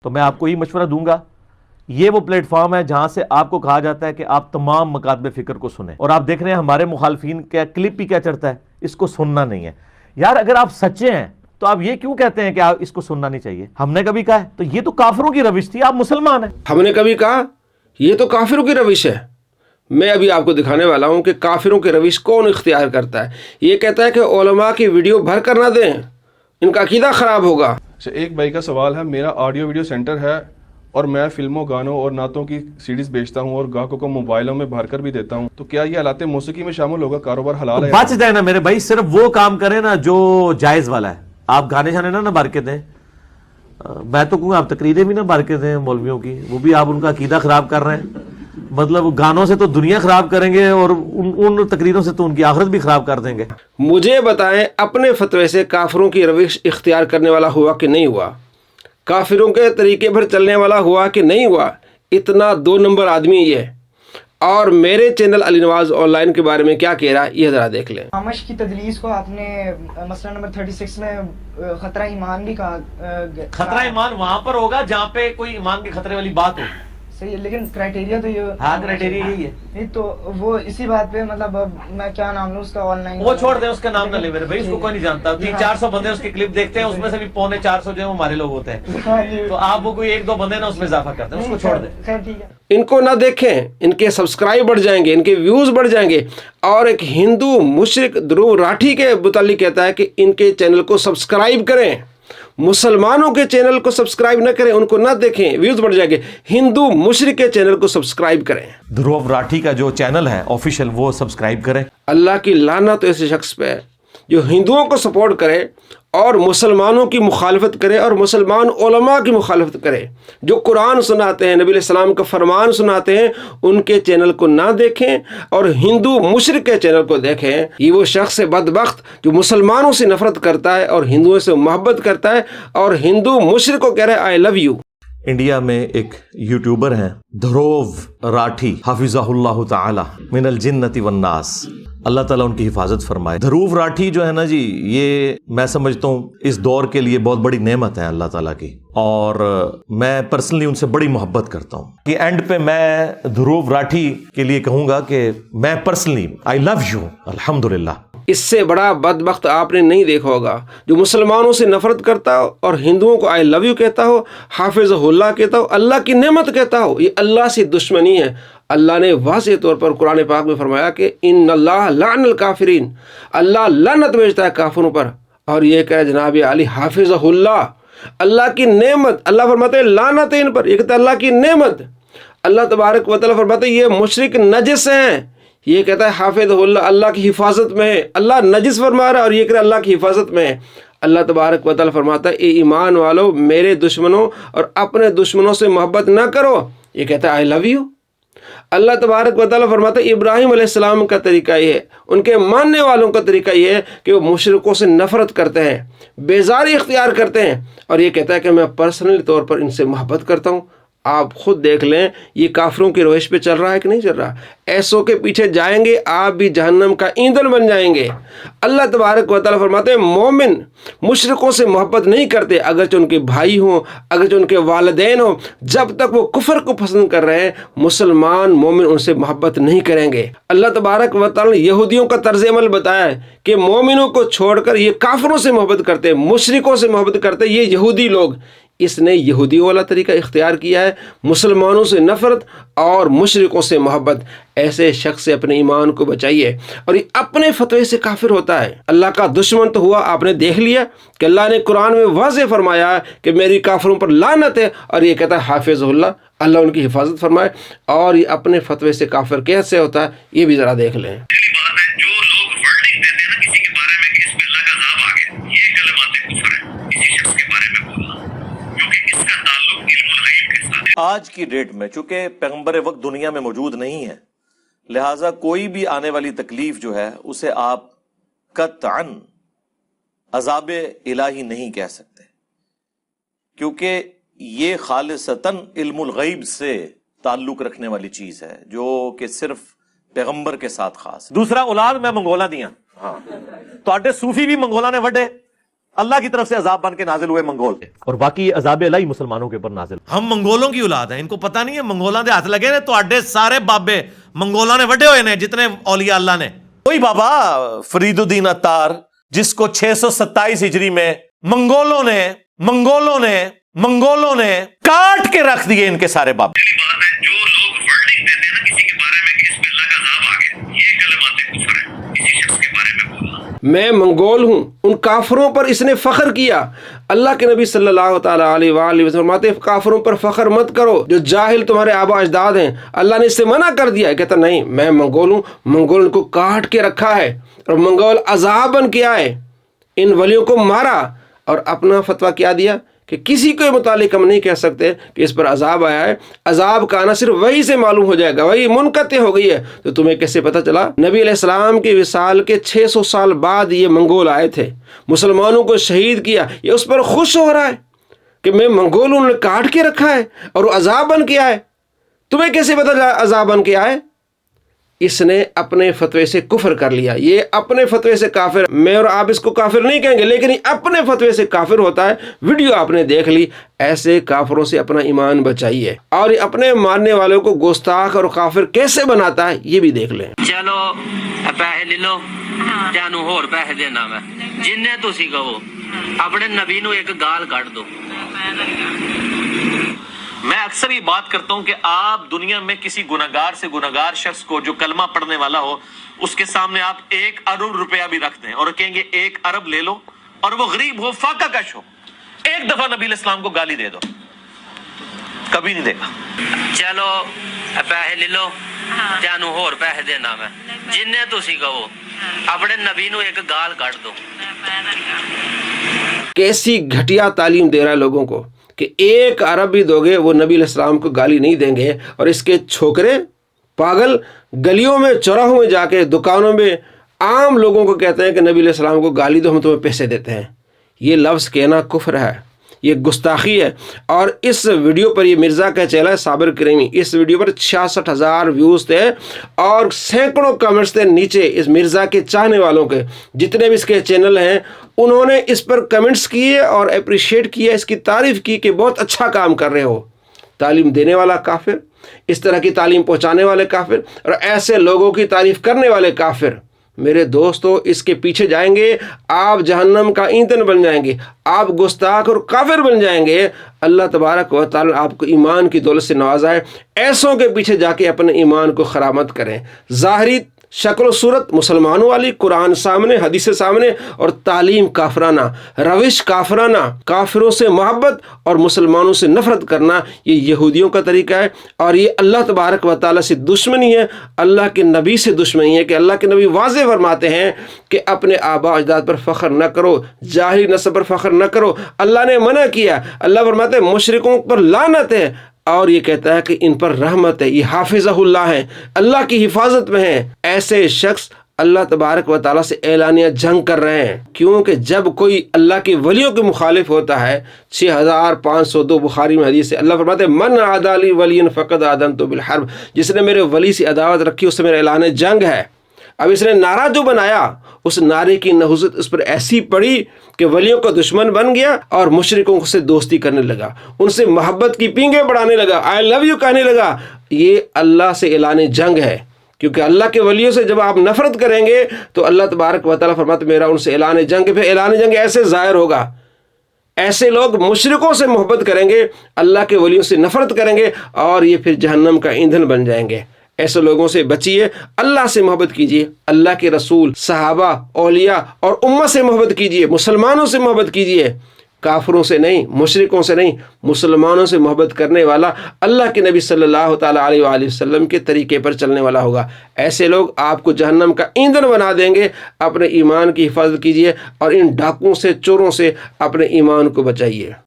تو میں آپ کو یہ مشورہ دوں گا، یہ وہ پلیٹ فارم ہے جہاں سے آپ کو کہا جاتا ہے کہ آپ تمام مکاتب فکر کو سنیں، اور آپ دیکھ رہے ہیں ہمارے مخالفین کا کلپ ہی کیا چڑھتا ہے، اس کو سننا نہیں ہے۔ یار اگر آپ سچے ہیں تو آپ یہ کیوں کہتے ہیں کہ آپ اس کو سننا نہیں چاہیے؟ ہم نے کبھی کہا ہے؟ تو یہ تو کافروں کی روش تھی، آپ مسلمان ہیں۔ ہم نے کبھی کہا یہ تو کافروں کی روش ہے؟ میں ابھی آپ کو دکھانے والا ہوں کہ کافروں کی روش کون اختیار کرتا ہے۔ یہ کہتا ہے کہ علماء کی ویڈیو بھر کر نہ دیں، ان کا عقیدہ خراب ہوگا۔ ایک بھائی کا سوال ہے، میرا آڈیو ویڈیو سینٹر ہے اور میں فلموں، گانوں اور نعتوں کی سیڈیز بیچتا ہوں اور گاہکوں کو موبائلوں میں بھر کر بھی دیتا ہوں، تو کیا یہ آلات موسیقی میں شامل ہوگا؟ کاروبار حلال ہے؟ بچ جائے نا میرے بھائی، صرف وہ کام کریں نا جو جائز والا ہے۔ آپ گانے شانے نہ بھر کے دیں، میں تو کہوں آپ تقریریں بھی نہ بھر کے دیں مولویوں کی، وہ بھی آپ ان کا عقیدہ خراب کر رہے ہیں۔ مطلب گانوں سے تو دنیا خراب کریں گے اور ان تقریروں سے تو ان کی آخرت بھی خراب کر دیں گے۔ مجھے بتائیں اپنے فتوے سے کافروں کی روش اختیار کرنے والا ہوا کہ نہیں ہوا؟ کافروں کے طریقے پر چلنے والا ہوا کہ نہیں ہوا؟ اتنا 2 نمبر آدمی یہ ہے۔ اور میرے channel Ali Nawaz on line کے بارے میں کیا کہہ رہا ہے یہ ذرا دیکھ لیں۔ آمش کی تدلیس کو آپ نے مسئلہ نمبر 36 میں خطرہ ایمان بھی کہا۔ خطرہ ایمان وہاں پر ہوگا جہاں پہ کوئی ایمان کے خطرے والی بات ہو۔ صحیح ہے، لیکن کرائٹیریا تو یہ، ہاں کرائٹیریا یہی ہے۔ نہیں تو وہ اسی بات پہ مطلب میں کیا نام لوں اس کا آن لائن؟ وہ چھوڑ دیں، اس کا نام نہ لے میرے بھائی، اس کو کوئی نہیں جانتا۔ 300-400 بندے اس کے کلپ دیکھتے ہیں، اس میں سے بھی 450 جو ہیں وہ ہمارے لوگ ہوتے ہیں، تو آپ وہ کوئی 1-2 بندے نا اس میں اضافہ کرتے ہیں، اس کو چھوڑ دیں۔ خیر ٹھیک ہے۔ ان کو نہ دیکھیں، ان کے سبسکرائب بڑھ جائیں گے، ان کے ویوز بڑھ جائیں گے۔ اور ایک ہندو مشرک دھرو راٹھی کے متعلق کہتا ہے کہ ان کے چینل کو سبسکرائب کریں، مسلمانوں کے چینل کو سبسکرائب نہ کریں، ان کو نہ دیکھیں، ویوز بڑھ جائیں گے۔ ہندو مشرک کے چینل کو سبسکرائب کریں۔ دھرو راٹھی کا جو چینل ہے آفیشیل، وہ سبسکرائب کریں۔ اللہ کی لعنت ایسے شخص پہ ہے جو ہندوؤں کو سپورٹ کرے اور مسلمانوں کی مخالفت کرے اور مسلمان علماء کی مخالفت کرے، جو قرآن سناتے ہیں، نبی علیہ السلام کا فرمان سناتے ہیں، ان کے چینل کو نہ دیکھیں اور ہندو مشرک کے چینل کو دیکھیں۔ یہ وہ شخص ہے بدبخت جو مسلمانوں سے نفرت کرتا ہے اور ہندوؤں سے محبت کرتا ہے اور ہندو مشرک کو کہہ رہا ہے آئی لو یو۔ انڈیا میں ایک یوٹیوبر ہیں دھرو راٹھی، حفظہ اللہ تعالی من الجنت والناس، اللہ تعالیٰ ان کی حفاظت فرمائے۔ دھرو راٹھی جو ہے نا جی، یہ میں سمجھتا ہوں اس دور کے لیے بہت بڑی نعمت ہے اللہ تعالیٰ کی، اور میں پرسنلی ان سے بڑی محبت کرتا ہوں۔ کہ اینڈ پہ میں دھرو راٹھی کے لیے کہوں گا کہ میں پرسنلی آئی لو یو، الحمدللہ۔ اس سے بڑا بدبخت آپ نے نہیں دیکھا ہوگا، جو مسلمانوں سے نفرت کرتا ہو اور ہندوؤں کو آئی لو یو کہتا ہو، حافظ اللہ کہتا ہو، اللہ کی نعمت کہتا ہو۔ یہ اللہ سے دشمنی ہے۔ اللہ نے واضح طور پر قرآن پاک میں فرمایا کہ ان اللہ لعن الکافرین، اللہ لعنت بھیجتا ہے کافروں پر، اور یہ کہہ جناب علی حافظ اللہ کی نعمت۔ اللہ فرماتے ہیں لعنت ان پر، یہ کہتا ہے اللہ کی نعمت۔ اللہ تبارک و تعالیٰ فرماتے ہیں یہ مشرک نجس ہیں، یہ کہتا ہے حافظ اللہ کی حفاظت میں ہے۔ اللہ نجس فرما رہا ہے اور یہ کہتا ہے اللہ کی حفاظت میں ہے۔ اللہ تبارک و تعالیٰ فرماتا ہے اے ایمان والو، میرے دشمنوں اور اپنے دشمنوں سے محبت نہ کرو، یہ کہتا ہے آئی لو یو۔ اللہ تبارک و تعالیٰ فرماتا ہے ابراہیم علیہ السلام کا طریقہ یہ ہے، ان کے ماننے والوں کا طریقہ یہ ہے کہ وہ مشرکوں سے نفرت کرتے ہیں، بیزاری اختیار کرتے ہیں، اور یہ کہتا ہے کہ میں پرسنلی طور پر ان سے محبت کرتا ہوں۔ آپ خود دیکھ لیں یہ کافروں کی روش پہ چل رہا ہے کہ نہیں چل رہا؟ ایسوں کے پیچھے جائیں گے آپ بھی جہنم کا ایندھن بن جائیں گے۔ اللہ تبارک و تعالیٰ فرماتے ہیں مومن مشرکوں سے محبت نہیں کرتے، اگرچہ ان کے بھائی ہوں، اگرچہ ان کے والدین ہوں، جب تک وہ کفر کو پسند کر رہے ہیں مسلمان مومن ان سے محبت نہیں کریں گے۔ اللہ تبارک و تعالیٰ نے یہودیوں کا طرز عمل بتایا ہے کہ مومنوں کو چھوڑ کر یہ کافروں سے محبت کرتے ہیں، مشرکوں سے محبت کرتے ہیں، یہ یہودی لوگ۔ اس نے یہودیوں والا طریقہ اختیار کیا ہے، مسلمانوں سے نفرت اور مشرکوں سے محبت۔ ایسے شخص سے اپنے ایمان کو بچائیے، اور یہ اپنے فتوے سے کافر ہوتا ہے۔ اللہ کا دشمن تو ہوا، آپ نے دیکھ لیا کہ اللہ نے قرآن میں واضح فرمایا کہ میری کافروں پر لعنت ہے، اور یہ کہتا ہے حافظ اللہ ان کی حفاظت فرمائے، اور یہ اپنے فتوے سے کافر کیسے ہوتا ہے یہ بھی ذرا دیکھ لیں۔ جو لوگ ورڈنگ دیتے ہیں نا کسی کے بارے میں کہ اس پہ اللہ کا عذاب آ گیا، یہ کلمات کفر ہے کسی شخص کے بارے میں بولنا، کیونکہ اس کا تعلق علم الغیب کے ساتھ ہے۔ آج کی ڈیٹ میں چونکہ پیغمبر وقت دنیا میں موجود نہیں ہے، لہٰذا کوئی بھی آنے والی تکلیف جو ہے اسے آپ قطعاً عذاب الہی نہیں کہہ سکتے، کیونکہ یہ خالصتاً علم الغیب سے تعلق رکھنے والی چیز ہے جو کہ صرف پیغمبر کے ساتھ خاص۔ دوسرا، اولاد میں منگولا دیاں، ہاں تو صوفی بھی منگولا نے وڈے، اللہ کی طرف سے عذاب بن کے نازل ہوئے منگول کے، اور باقی عذاب الہی مسلمانوں کے اوپر نازل۔ ہم منگولوں کی اولاد ہیں، ان کو پتہ نہیں ہے منگولاں دے ہاتھ لگے نے تو اڈے سارے بابے منگولاں نے وڈے ہوئے نے، جتنے اولیاء اللہ نے۔ کوئی بابا فرید الدین عطار جس کو 627 ہجری میں منگولوں نے کاٹ کے رکھ دیے، ان کے سارے بابے۔ بات ہے جو لوگ ورڈنگ دیتے ہیں نا کسی کے بارے میں کہ اس پہ اللہ کا عذاب آ گیا، یہ کلمات کفر ہے کسی شخص کے بارے میں بولنا۔ میں منگول ہوں، ان کافروں پر اس نے فخر کیا۔ اللہ کے نبی صلی اللہ تعالیٰ علیہ وآلہ وسلم فرماتے ہیں کافروں پر فخر مت کرو جو جاہل تمہارے آبا اجداد ہیں، اللہ نے اس سے منع کر دیا ہے۔ کہتا نہیں میں منگول ہوں، منگول کو کاٹ کے رکھا ہے اور منگول عذاب بن کے آئے، ان ولیوں کو مارا اور اپنا فتویٰ کیا دیا کہ کسی کے متعلق ہم نہیں کہہ سکتے کہ اس پر عذاب آیا ہے، عذاب کا آنا صرف وہی سے معلوم ہو جائے گا، وہی منقطع ہو گئی ہے۔ تو تمہیں کیسے پتہ چلا؟ نبی علیہ السلام کے وصال کے 600 سال بعد یہ منگول آئے تھے، مسلمانوں کو شہید کیا، یہ اس پر خوش ہو رہا ہے کہ میں منگول ہوں، انہوں نے کاٹ کے رکھا ہے اور وہ عذاب بن کے آئے۔ تمہیں کیسے پتہ چلا عذاب بن کے آئے؟ اس نے اپنے فتوے سے کفر کر لیا، یہ اپنے فتوے سے کافر۔ میں اور آپ اس کو کافر نہیں کہیں گے، لیکن یہ اپنے فتوے سے کافر ہوتا ہے۔ ویڈیو آپ نے دیکھ لی، ایسے کافروں سے اپنا ایمان بچائیے، اور یہ اپنے ماننے والوں کو گستاخ اور کافر کیسے بناتا ہے یہ بھی دیکھ لیں۔ چلو پیسے لے لو، تینوں ہور پیسے دینا میں، جن تسی کہو اپنے نبی نو ایک گال کٹ دو۔ میں اکثر یہ بات کرتا ہوں کہ آپ دنیا میں کسی گناہگار سے گناہگار شخص کو جو کلمہ پڑھنے والا ہو، اس کے سامنے آپ 1 ارب روپیہ بھی رکھ دیں اور کہیں گے 1 ارب لے لو، اور وہ غریب ہو، فاقہ کش ہو، ایک دفعہ نبی علیہ السلام کو گالی دے دو، کبھی نہیں دے گا۔ چلو پیسے لے لو، تینوں ہور پیسے دینا میں، جن تسی کہو اپنے نبی نو ایک گال کٹ دو۔ کیسی گھٹیا تعلیم دے رہا ہے لوگوں کو کہ 1 ارب بھی دو گے وہ نبی علیہ السلام کو گالی نہیں دیں گے، اور اس کے چھوکرے پاگل گلیوں میں چوراہوں میں جا کے دکانوں میں عام لوگوں کو کہتے ہیں کہ نبی علیہ السلام کو گالی دو، ہم تمہیں پیسے دیتے ہیں۔ یہ لفظ کہنا کفر ہے، یہ گستاخی ہے۔ اور اس ویڈیو پر، یہ مرزا کا چینل ہے صابر کریمی، اس ویڈیو پر 66,000 ویوز تھے اور سینکڑوں کمنٹس تھے نیچے اس مرزا کے چاہنے والوں کے۔ جتنے بھی اس کے چینل ہیں انہوں نے اس پر کمنٹس کیے اور اپریشیٹ کیا، اس کی تعریف کی کہ بہت اچھا کام کر رہے ہو۔ تعلیم دینے والا کافر، اس طرح کی تعلیم پہنچانے والے کافر، اور ایسے لوگوں کی تعریف کرنے والے کافر۔ میرے دوستو اس کے پیچھے جائیں گے آپ جہنم کا ایندھن بن جائیں گے، آپ گستاخ اور کافر بن جائیں گے۔ اللہ تبارک و تعالی آپ کو ایمان کی دولت سے نوازا ہے، ایسوں کے پیچھے جا کے اپنے ایمان کو خراب مت کریں۔ ظاہری شکل و صورت مسلمانوں والی، قرآن سامنے، حدیث سامنے، اور تعلیم کافرانہ، روش کافرانہ، کافروں سے محبت اور مسلمانوں سے نفرت کرنا، یہ یہودیوں کا طریقہ ہے، اور یہ اللہ تبارک و تعالیٰ سے دشمنی ہے، اللہ کے نبی سے دشمنی ہے کہ اللہ کے نبی واضح فرماتے ہیں کہ اپنے آبا اجداد پر فخر نہ کرو، جاہلی نسب پر فخر نہ کرو۔ اللہ نے منع کیا، اللہ فرماتے ہیں مشرکوں پر لعنت ہے، اور یہ کہتا ہے کہ ان پر رحمت ہے، یہ حافظہ اللہ ہے، اللہ کی حفاظت میں ہیں۔ ایسے شخص اللہ تبارک و تعالیٰ سے اعلانیہ جنگ کر رہے ہیں، کیونکہ جب کوئی اللہ کے ولیوں کے مخالف ہوتا ہے، 6502 بخاری میں حدیث ہے، اللہ فرماتے ہیں من عادی لی ولی فقد آذنت بالحرب، جس نے میرے ولی سے عداوت رکھی اس سے میرا اعلان جنگ ہے۔ اب اس نے نعرہ جو بنایا، اس نعرے کی نحوست اس پر ایسی پڑی کہ ولیوں کا دشمن بن گیا اور مشرکوں سے دوستی کرنے لگا، ان سے محبت کی پینگیں بڑھانے لگا، آئی لو یو کہنے لگا۔ یہ اللہ سے اعلان جنگ ہے، کیونکہ اللہ کے ولیوں سے جب آپ نفرت کریں گے تو اللہ تبارک و تعالیٰ فرماتے میرا ان سے اعلان جنگ ہے۔ پھر اعلان جنگ ایسے ظاہر ہوگا، ایسے لوگ مشرکوں سے محبت کریں گے، اللہ کے ولیوں سے نفرت کریں گے، اور یہ پھر جہنم کا ایندھن بن جائیں گے۔ ایسے لوگوں سے بچیے، اللہ سے محبت کیجیے، اللہ کے رسول، صحابہ، اولیاء اور امت سے محبت کیجیے، مسلمانوں سے محبت کیجیے، کافروں سے نہیں، مشرکوں سے نہیں، مسلمانوں سے محبت کرنے والا اللہ کے نبی صلی اللہ تعالیٰ علیہ وآلہ وسلم کے طریقے پر چلنے والا ہوگا۔ ایسے لوگ آپ کو جہنم کا ایندھن بنا دیں گے۔ اپنے ایمان کی حفاظت کیجیے اور ان ڈاکوؤں سے، چوروں سے اپنے ایمان کو بچائیے۔